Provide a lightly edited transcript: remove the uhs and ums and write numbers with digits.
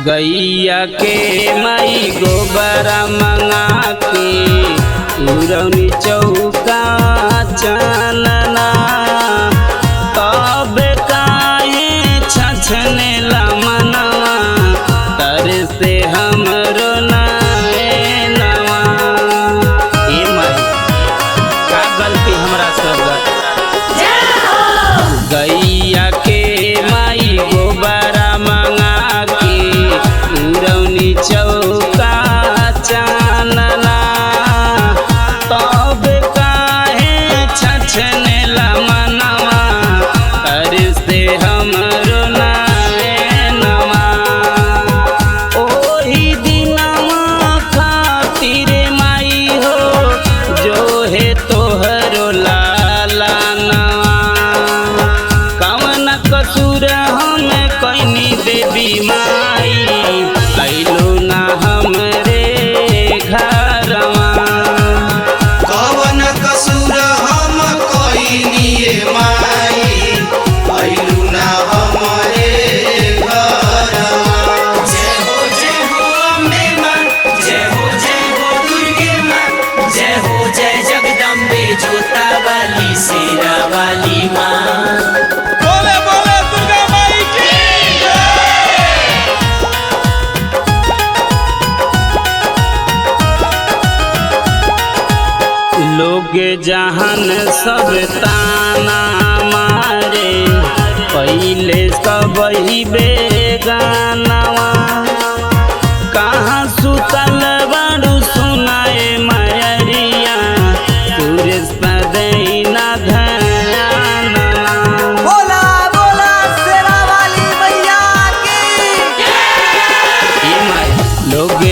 गैया के माई गोबर मंगा के उरौनी चौका चलना तब काहे छछने ला मनवा तर से हमरो नवा ए माई का गलती हमरा सब गैया के माई गोबर मंगा के उरौनी चौका चलना तब काहे छछने ला मनवा तर से हमरो नवा ओही दिनवा खातिर माई हो जो है तोहरो लाला नवा कवन कसूर हम कैनी देवी माई अइलो ना हमरे घरवा कवन कसूर हम कैनी माई अइलू ना हमरे घरवा। जय हो अम्बे माँ, जय हो दुर्गे माँ, जय जगदम्बे जोता वाली शेरा वाली माँ। बोले बोले दुर्गा माई की लोग जहान सब ताना मारे पहले सब ही बेगानवा कहाँ सुतल बारू सुनाए मयरिया सूर्य सदैना धयानवा बोला बोला शेरा वाली मैया की लोग